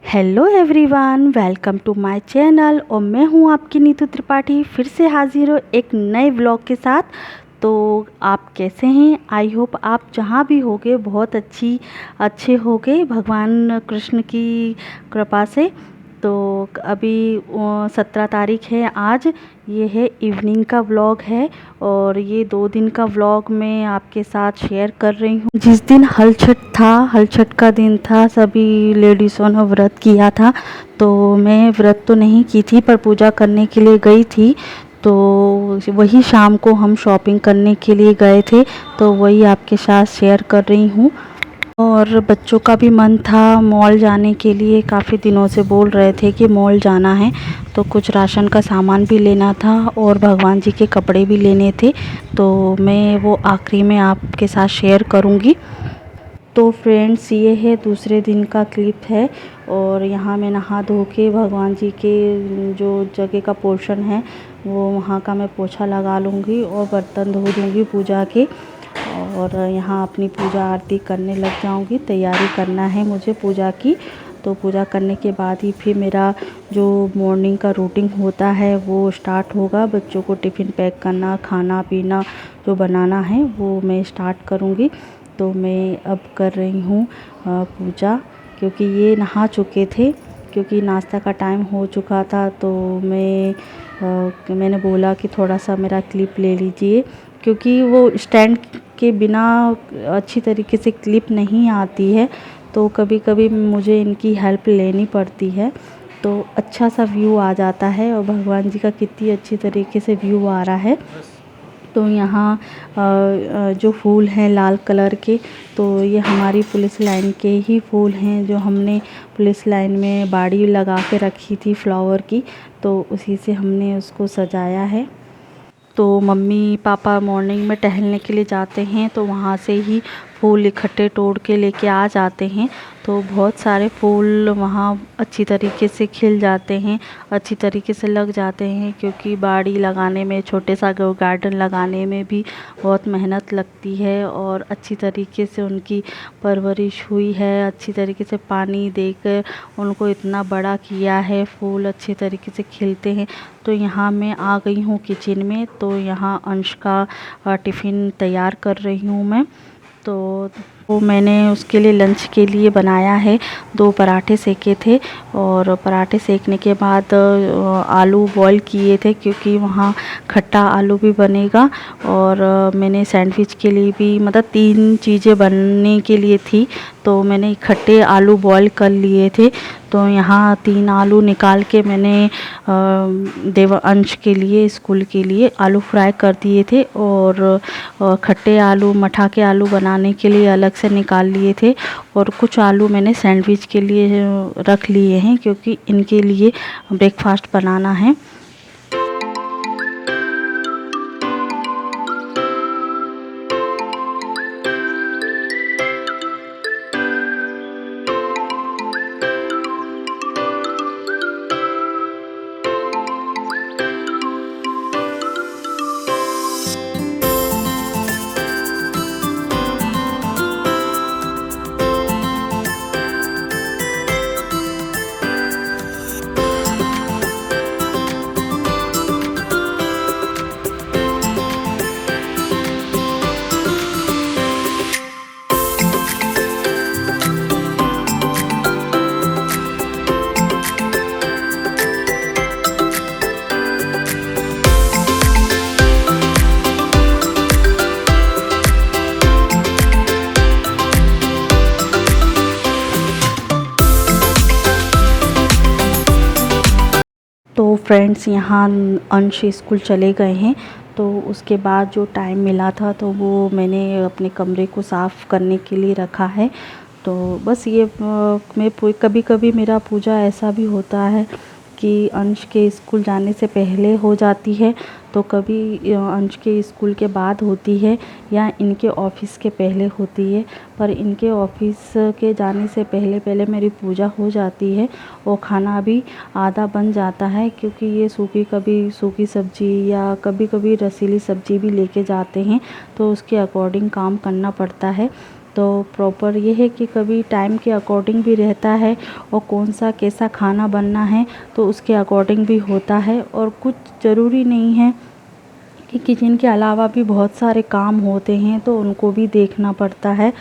Hello everyone, welcome to my channel. और मैं हूं आपकी नीतू त्रिपाठी, फिर से हाजिर हो एक नए व्लॉग के साथ। तो आप कैसे हैं? आई होप आप जहां भी होगे बहुत अच्छे होगे भगवान कृष्ण की कृपा से। तो अभी 17 तारीख है आज। ये है इवनिंग का व्लॉग है और ये 2 दिन का व्लॉग मैं आपके साथ शेयर कर रही हूँ। जिस दिन हल छठ था, हल छठ का दिन था, सभी लेडीज़ों ने व्रत किया था। तो मैं व्रत तो नहीं की थी पर पूजा करने के लिए गई थी। तो वही शाम को हम शॉपिंग करने के लिए गए थे, तो वही आपके साथ शेयर कर रही हूँ। और बच्चों का भी मन था मॉल जाने के लिए, काफ़ी दिनों से बोल रहे थे कि मॉल जाना है। तो कुछ राशन का सामान भी लेना था और भगवान जी के कपड़े भी लेने थे, तो मैं वो आखिरी में आपके साथ शेयर करूँगी। तो फ्रेंड्स, ये है दूसरे दिन का क्लिप है और यहाँ मैं नहा धो के भगवान जी के जो जगह का पोर्शन है वो वहाँ का मैं पोछा लगा लूँगी और बर्तन धो दूँगी पूजा के। और यहाँ अपनी पूजा आरती करने लग जाऊँगी। तैयारी करना है मुझे पूजा की। तो पूजा करने के बाद ही फिर मेरा जो मॉर्निंग का रूटीन होता है वो स्टार्ट होगा। बच्चों को टिफ़िन पैक करना, खाना पीना जो बनाना है वो मैं स्टार्ट करूँगी। तो मैं अब कर रही हूँ पूजा, क्योंकि ये नहा चुके थे, क्योंकि नाश्ता का टाइम हो चुका था। तो मैंने बोला कि थोड़ा सा मेरा क्लिप ले लीजिए, क्योंकि वो स्टैंड के बिना अच्छी तरीके से क्लिप नहीं आती है। तो कभी कभी मुझे इनकी हेल्प लेनी पड़ती है, तो अच्छा सा व्यू आ जाता है। और भगवान जी का कितनी अच्छी तरीके से व्यू आ रहा है। तो यहाँ जो फूल हैं लाल कलर के, तो ये हमारी पुलिस लाइन के ही फूल हैं जो हमने पुलिस लाइन में बाड़ी लगा के रखी थी फ्लावर की, तो उसी से हमने उसको सजाया है। तो मम्मी पापा मॉर्निंग में टहलने के लिए जाते हैं, तो वहाँ से ही फूल इकट्ठे तोड़ के लेके आ जाते हैं। तो बहुत सारे फूल वहाँ अच्छी तरीके से खिल जाते हैं, अच्छी तरीके से लग जाते हैं, क्योंकि बाड़ी लगाने में, छोटे सा गार्डन लगाने में भी बहुत मेहनत लगती है। और अच्छी तरीके से उनकी परवरिश हुई है, अच्छी तरीके से पानी देकर उनको इतना बड़ा किया है, फूल अच्छे तरीके से खिलते हैं। तो यहाँ मैं आ गई हूँ किचन में। तो यहाँ अंश का टिफ़िन तैयार कर रही हूँ मैं। तो मैंने उसके लिए लंच के लिए बनाया है, 2 पराठे सेके थे। और पराठे सेकने के बाद आलू बॉईल किए थे, क्योंकि वहाँ खट्टा आलू भी बनेगा। और मैंने सैंडविच के लिए भी, मतलब 3 चीज़ें बनने के लिए थी, तो मैंने इकट्ठे आलू बॉईल कर लिए थे। तो यहाँ 3 आलू निकाल के मैंने देवांश के लिए, स्कूल के लिए आलू फ्राई कर दिए थे। और खट्टे आलू, मठा के आलू बनाने के लिए अलग से निकाल लिए थे। और कुछ आलू मैंने सैंडविच के लिए रख लिए हैं, क्योंकि इनके लिए ब्रेकफास्ट बनाना है। तो फ्रेंड्स, यहाँ अंश स्कूल चले गए हैं। तो उसके बाद जो टाइम मिला था, तो वो मैंने अपने कमरे को साफ़ करने के लिए रखा है। तो बस ये मैं कभी कभी मेरा पूजा ऐसा भी होता है कि अंश के स्कूल जाने से पहले हो जाती है, तो कभी अंश के स्कूल के बाद होती है, या इनके ऑफ़िस के पहले होती है। पर इनके ऑफ़िस के जाने से पहले पहले मेरी पूजा हो जाती है और खाना भी आधा बन जाता है, क्योंकि ये कभी सूखी सब्ज़ी या कभी कभी रसीली सब्ज़ी भी लेके जाते हैं, तो उसके अकॉर्डिंग काम करना पड़ता है। तो प्रॉपर ये है कि कभी टाइम के अकॉर्डिंग भी रहता है और कौन सा कैसा खाना बनना है तो उसके अकॉर्डिंग भी होता है। और कुछ ज़रूरी नहीं है कि किचन के अलावा भी बहुत सारे काम होते हैं तो उनको भी देखना पड़ता है।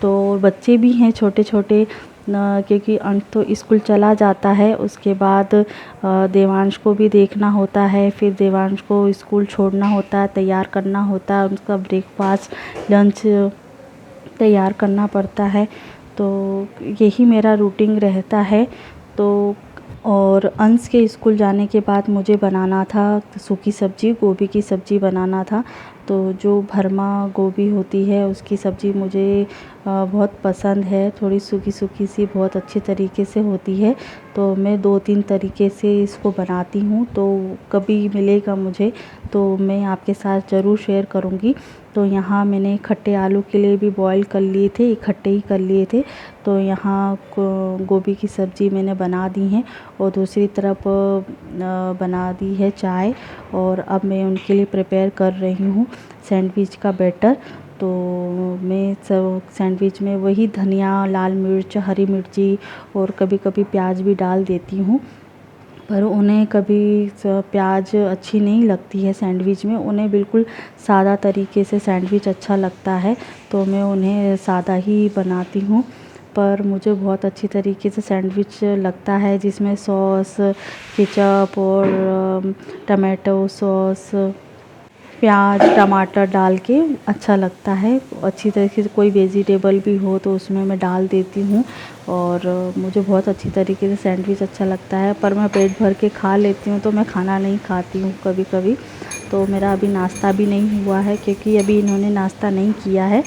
तो बच्चे भी हैं छोटे छोटे क्योंकि अंत तो स्कूल चला जाता है, उसके बाद देवांश को भी देखना होता है, फिर देवांश को स्कूल छोड़ना होता है, तैयार करना होता है, उनका ब्रेकफास्ट लंच तैयार करना पड़ता है। तो यही मेरा रूटीन रहता है। तो और अंश के स्कूल जाने के बाद मुझे बनाना था सूखी सब्ज़ी, गोभी की सब्ज़ी बनाना था। तो जो भरमा गोभी होती है उसकी सब्ज़ी मुझे बहुत पसंद है, थोड़ी सूखी सूखी सी बहुत अच्छी तरीके से होती है। तो मैं 2-3 तरीके से इसको बनाती हूँ, तो कभी मिलेगा मुझे तो मैं आपके साथ ज़रूर शेयर करूँगी। तो यहाँ मैंने खट्टे आलू के लिए भी बॉईल कर लिए थे, इकट्ठे ही कर लिए थे। तो यहाँ गोभी की सब्ज़ी मैंने बना दी है और दूसरी तरफ बना दी है चाय। और अब मैं उनके लिए प्रिपेयर कर रही हूँ सैंडविच का बैटर। तो मैं सैंडविच में वही धनिया, लाल मिर्च, हरी मिर्ची और कभी-कभी प्याज भी डाल देती हूँ। पर उन्हें कभी प्याज अच्छी नहीं लगती है सैंडविच में, उन्हें बिल्कुल सादा तरीके से सैंडविच अच्छा लगता है, तो मैं उन्हें सादा ही बनाती हूँ। पर मुझे बहुत अच्छी तरीके से सैंडविच लगता है जिसमें सॉस, केचप और टमाटो सॉस, प्याज, टमाटर डाल के अच्छा लगता है। अच्छी तरीके से कोई वेजिटेबल भी हो तो उसमें मैं डाल देती हूँ और मुझे बहुत अच्छी तरीके से सैंडविच अच्छा लगता है। पर मैं पेट भर के खा लेती हूँ तो मैं खाना नहीं खाती हूँ कभी-कभी। तो मेरा अभी नाश्ता भी नहीं हुआ है क्योंकि अभी इन्होंने नाश्ता नहीं किया है।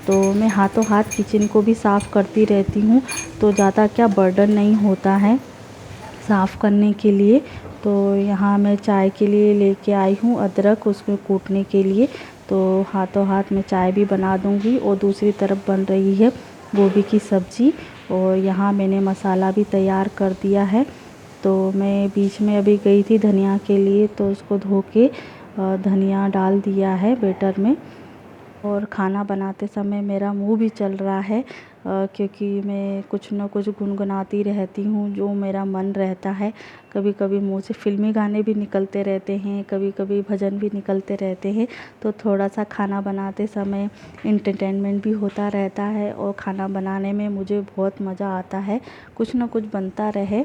तो मैं हाथों हाथ किचन को भी साफ़ करती रहती हूँ, तो ज़्यादा क्या बर्डन नहीं होता है साफ़ करने के लिए। तो यहाँ मैं चाय के लिए लेके आई हूँ अदरक, उसमें कूटने के लिए। तो हाथों हाथ मैं चाय भी बना दूँगी और दूसरी तरफ बन रही है गोभी की सब्ज़ी। और यहाँ मैंने मसाला भी तैयार कर दिया है। तो मैं बीच में अभी गई थी धनिया के लिए, तो उसको धो के धनिया डाल दिया है बैटर में। और खाना बनाते समय मेरा मुँह भी चल रहा है क्योंकि मैं कुछ न कुछ गुनगुनाती रहती हूँ जो मेरा मन रहता है। कभी-कभी मुँह से फ़िल्मी गाने भी निकलते रहते हैं, कभी-कभी भजन भी निकलते रहते हैं। तो थोड़ा-सा खाना बनाते समय एंटरटेनमेंट भी होता रहता है और खाना बनाने में मुझे बहुत मज़ा आता है, कुछ न कुछ बनता रहे।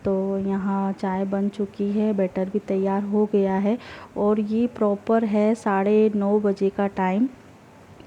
तो यहाँ चाय बन चुकी है, बैटर भी तैयार हो गया है और ये प्रॉपर है 9:30 बजे का टाइम।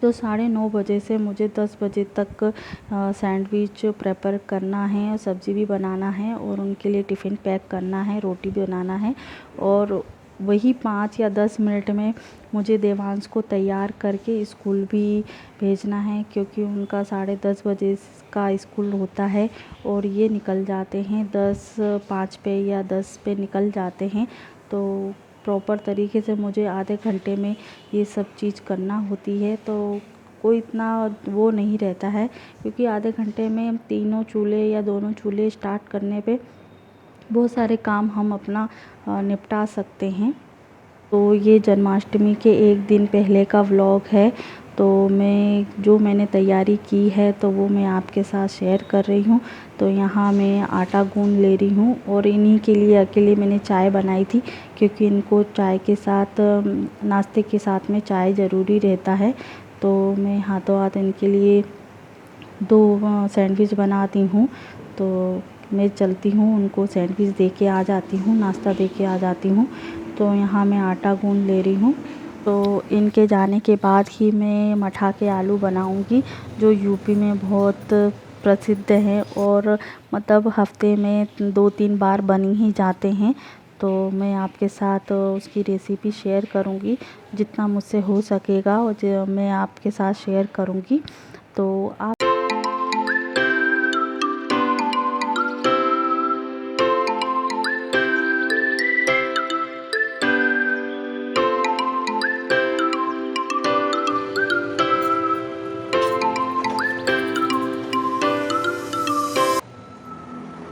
तो 9:30 बजे से मुझे 10 बजे तक सैंडविच प्रेपर करना है और सब्ज़ी भी बनाना है और उनके लिए टिफ़िन पैक करना है, रोटी भी बनाना है। और वही 5 या 10 मिनट में मुझे देवांश को तैयार करके स्कूल भी भेजना है क्योंकि उनका 10:30 बजे का स्कूल होता है और ये निकल जाते हैं 10:05 पे या 10 पे निकल जाते हैं। तो प्रॉपर तरीके से मुझे आधे घंटे में ये सब चीज़ करना होती है। तो कोई इतना वो नहीं रहता है क्योंकि आधे घंटे में तीनों चूल्हे या दोनों चूल्हे स्टार्ट करने पे बहुत सारे काम हम अपना निपटा सकते हैं। तो ये जन्माष्टमी के एक दिन पहले का व्लॉग है। तो मैंने तैयारी की है तो वो मैं आपके साथ शेयर कर रही हूँ। तो यहाँ मैं आटा गूँध ले रही हूँ और इन्हीं के लिए अकेले मैंने चाय बनाई थी क्योंकि इनको चाय के साथ नाश्ते के साथ में चाय ज़रूरी रहता है। तो मैं हाथों हाथ इनके लिए 2 सैंडविच बनाती हूँ। तो मैं चलती हूँ, उनको सैंडविच दे के आ जाती हूँ, नाश्ता दे के आ जाती हूँ। तो यहाँ मैं आटा गूँध ले रही हूँ। तो इनके जाने के बाद ही मैं मठा के आलू बनाऊँगी जो यूपी में बहुत प्रसिद्ध हैं और मतलब हफ़्ते में 2-3 बार बन ही जाते हैं। तो मैं आपके साथ उसकी रेसिपी शेयर करूँगी, जितना मुझसे हो सकेगा और जो मैं आपके साथ शेयर करूँगी। तो आप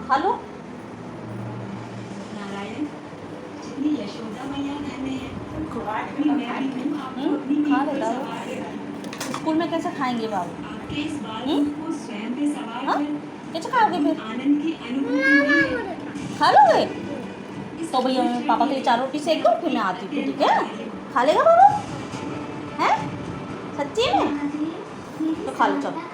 हेलो नारायण जितनी यशोदा मैया घर में है खा आठवीं मैं भी हूँ आपको अपनी नींद लेता पर हो सवार है। स्कूल में कैसे खाएंगे बाबू? आपके इस बालों को स्वयं पे सवार हाँ? कर कैसे खाओगे फिर? आनंद की अनुभूति हुई है। खा लोगे? इस तो भैया मैं पवित्र पापा के लिए 4 रोटी सेक दूँ, फिर मैं आती हूँ, ठीक है? अत्यंत खा लेगा बाबू? हैं? सच्ची में? तो खा लो चलो।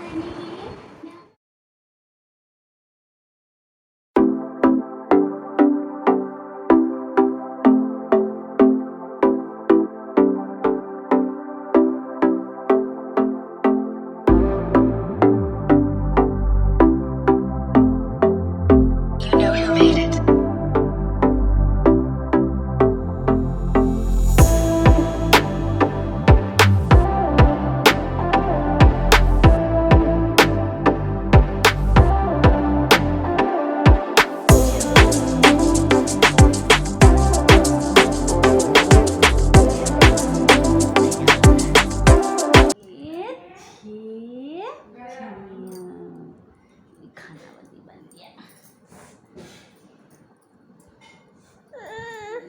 खाना बन गया।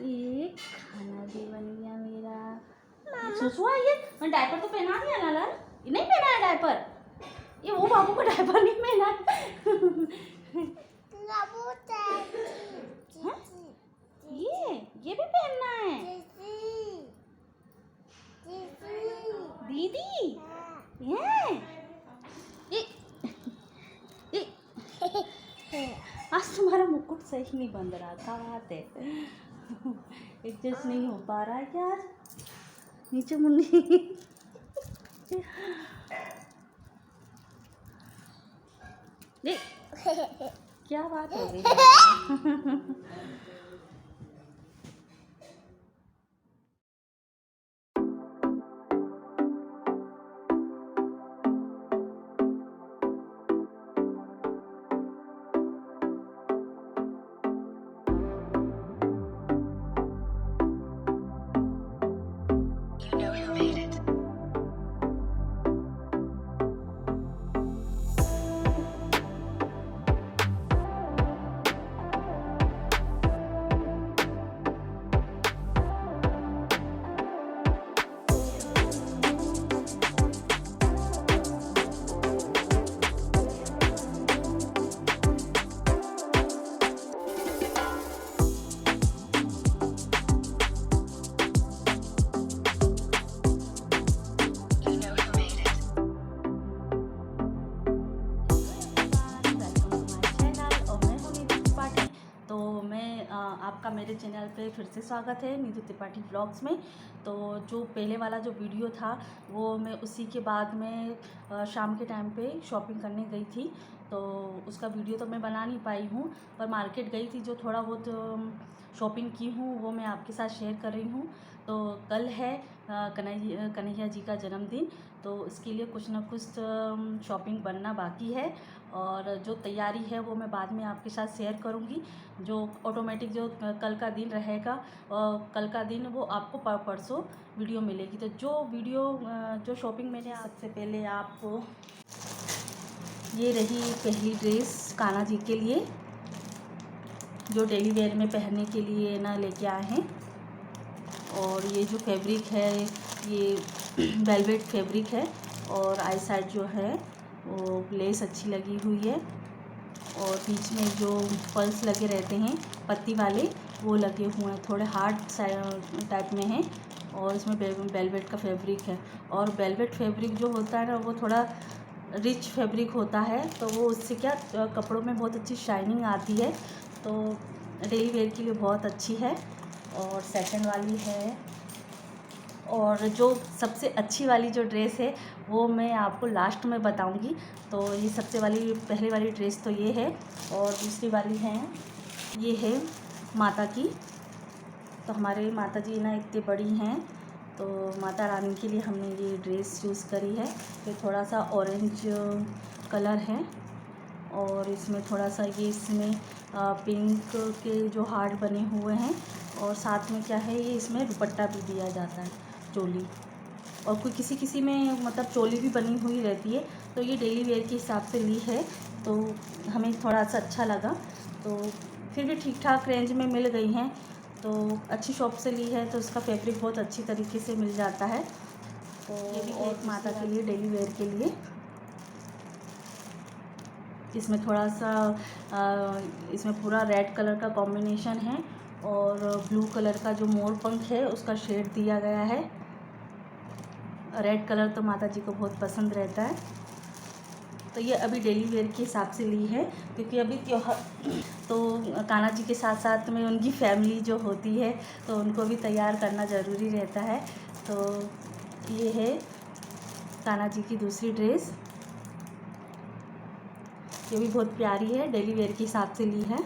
ये खाना भी बन गया मेरा। सुसु आई है? मैं डायपर तो पहना दिया ना लाल? ये नहीं पहना है डायपर? ये वो बाबू को डायपर नहीं पहना है। हाँ? ये भी पहनना है? दीदी ये आज तुम्हारा मुकुट सही नहीं बंध रहा, क्या बात है? एडजस्ट नहीं हो पा रहा है क्या आज? नीचे मुन्नी ये क्या बात हो गई? आपका मेरे चैनल पे फिर से स्वागत है नीतू त्रिपाठी व्लॉग्स में। तो जो पहले वाला जो वीडियो था वो मैं उसी के बाद में शाम के टाइम पे शॉपिंग करने गई थी, तो उसका वीडियो तो मैं बना नहीं पाई हूँ, पर मार्केट गई थी, जो थोड़ा बहुत शॉपिंग की हूँ वो मैं आपके साथ शेयर कर रही हूँ। तो कल है कन्हैया जी का जन्मदिन, तो इसके लिए कुछ ना कुछ शॉपिंग बनना बाकी है, और जो तैयारी है वो मैं बाद में आपके साथ शेयर करूंगी। जो ऑटोमेटिक जो कल का दिन रहेगा, कल का दिन वो आपको परसों वीडियो मिलेगी। तो जो शॉपिंग मैंने सबसे पहले आपको ये रही पहली ड्रेस कान्हा जी के लिए, जो डेली वेयर में पहनने के लिए ना लेके आए हैं। और ये जो फैब्रिक है ये वेलवेट फैब्रिक है, और आई साइड जो है वो लेस अच्छी लगी हुई है, और बीच में जो पल्स लगे रहते हैं पत्ती वाले वो लगे हुए हैं, थोड़े हार्ड टाइप में हैं, और इसमें वेलवेट का फैब्रिक है। और वेलवेट फैब्रिक जो होता है ना वो थोड़ा रिच फैब्रिक होता है, तो वो उससे क्या कपड़ों में बहुत अच्छी शाइनिंग आती है, तो डेली वेयर के लिए बहुत अच्छी है। और सेकंड वाली है, और जो सबसे अच्छी वाली जो ड्रेस है वो मैं आपको लास्ट में बताऊंगी। तो ये पहले वाली ड्रेस तो ये है, और दूसरी वाली है ये है माता की। तो हमारे माता जी ना इतनी बड़ी हैं, तो माता रानी के लिए हमने ये ड्रेस चूज़ करी है। ये थोड़ा सा ऑरेंज कलर है, और इसमें थोड़ा सा ये इसमें पिंक के जो हार्ट बने हुए हैं, और साथ में क्या है ये इसमें दुपट्टा भी दिया जाता है, चोली, और कोई किसी में मतलब चोली भी बनी हुई रहती है। तो ये डेली वेयर के हिसाब से ली है, तो हमें थोड़ा सा अच्छा लगा, तो फिर भी ठीक ठाक रेंज में मिल गई हैं, तो अच्छी शॉप से ली है, तो इसका फैब्रिक बहुत अच्छी तरीके से मिल जाता है। तो ये भी एक माता के लिए डेली वेयर के लिए। इसमें थोड़ा सा इसमें पूरा रेड कलर का कॉम्बिनेशन है और ब्लू कलर का जो मोर पंख है उसका शेड दिया गया है। रेड कलर तो माता जी को बहुत पसंद रहता है, तो ये अभी डेली वेयर के हिसाब से ली है, क्योंकि अभी त्योहार तो कान्हा जी के साथ साथ में उनकी फैमिली जो होती है तो उनको भी तैयार करना ज़रूरी रहता है। तो ये है कान्हा जी की दूसरी ड्रेस, ये भी बहुत प्यारी है, डेली वेयर के हिसाब से ली है,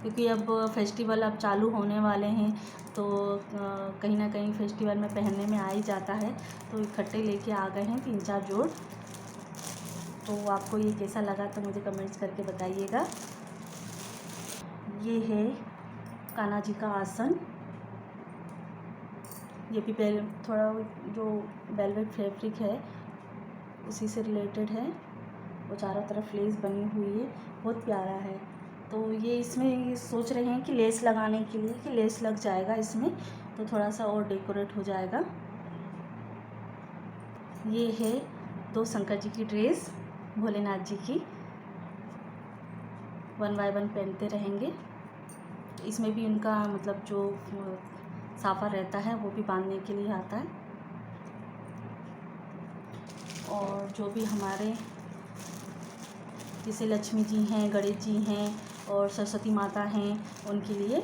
क्योंकि अब फेस्टिवल अब चालू होने वाले हैं तो कहीं ना कहीं फेस्टिवल में पहनने में आ ही जाता है। तो इकट्ठे लेके आ गए हैं 3-4 जोड़। तो आपको ये कैसा लगा तो मुझे कमेंट्स करके बताइएगा। ये है कान्हा जी का आसन, ये भी थोड़ा जो वेलवेट फैब्रिक है उसी से रिलेटेड है, वो चारों तरफ लेस बनी हुई है, बहुत प्यारा है। तो ये इसमें सोच रहे हैं कि लेस लगाने के लिए कि लेस लग जाएगा इसमें तो थोड़ा सा और डेकोरेट हो जाएगा। ये है 2 शंकर जी की ड्रेस, भोलेनाथ जी की, 1 बाय 1 पहनते रहेंगे। इसमें भी उनका मतलब जो साफा रहता है वो भी बांधने के लिए आता है, और जो भी हमारे जैसे लक्ष्मी जी हैं, गणेश जी हैं और सरस्वती माता हैं उनके लिए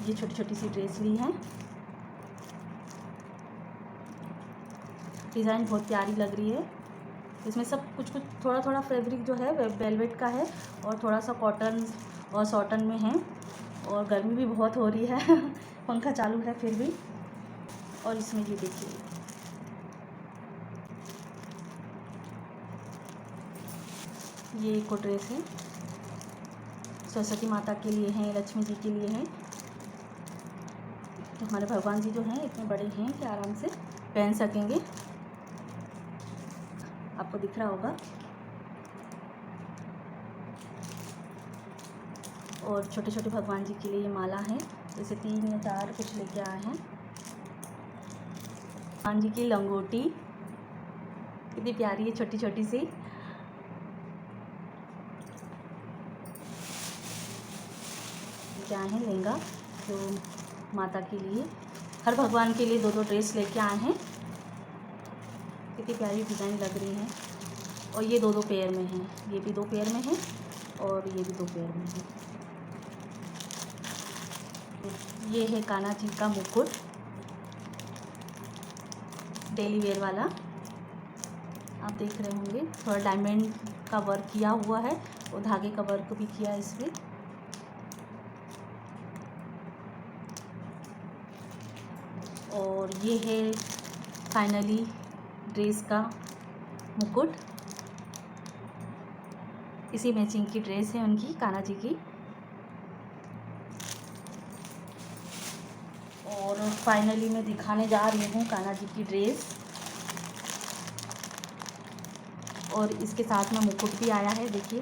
ये छोटी छोटी सी ड्रेस ली हैं। डिज़ाइन बहुत प्यारी लग रही है, इसमें सब कुछ थोड़ा थोड़ा फैब्रिक जो है वेलवेट का है और थोड़ा सा कॉटन और सॉटन में है, और गर्मी भी बहुत हो रही है पंखा चालू है फिर भी। और इसमें ये देखिए ये एक ड्रेस है, सरस्वती माता के लिए हैं, लक्ष्मी जी के लिए हैं। तो हमारे भगवान जी जो हैं इतने बड़े हैं कि आराम से पहन सकेंगे, आपको दिख रहा होगा। और छोटे छोटे भगवान जी के लिए ये माला है, जैसे 3 या 4 कुछ लेके आए हैं। भगवान जी की लंगोटी कितनी प्यारी है, छोटी छोटी सी। क्या है लहंगा जो माता के लिए, हर भगवान के लिए 2-2 ड्रेस लेके आए हैं। कितनी प्यारी डिज़ाइन लग रही है, और ये 2-2 पेयर में हैं, ये भी 2 पेयर में है और ये भी 2 पेयर में है। ये है कान्हा जी का मुकुट, डेली वेयर वाला, आप देख रहे होंगे थोड़ा डायमंड का वर्क किया हुआ है और धागे का वर्क भी किया है इसमें। और ये है फाइनली ड्रेस का मुकुट, इसी मैचिंग की ड्रेस है उनकी, कान्हा जी की। और फाइनली मैं दिखाने जा रही हूँ कान्हा जी की ड्रेस, और इसके साथ में मुकुट भी आया है, देखिए।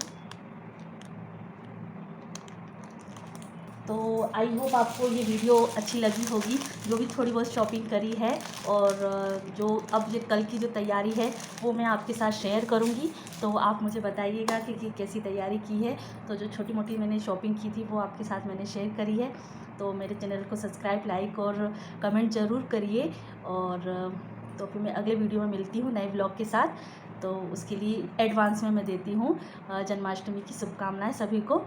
तो आई होप आपको ये वीडियो अच्छी लगी होगी, जो भी थोड़ी बहुत शॉपिंग करी है, और जो अब ये कल की जो तैयारी है वो मैं आपके साथ शेयर करूँगी। तो आप मुझे बताइएगा कि कैसी तैयारी की है। तो जो छोटी मोटी मैंने शॉपिंग की थी वो आपके साथ मैंने शेयर करी है। तो मेरे चैनल को सब्सक्राइब, लाइक और कमेंट ज़रूर करिए। और तो फिर मैं अगले वीडियो में मिलती हूँ नए ब्लॉग के साथ। तो उसके लिए एडवांस में मैं देती हूँ जन्माष्टमी की शुभकामनाएँ सभी को।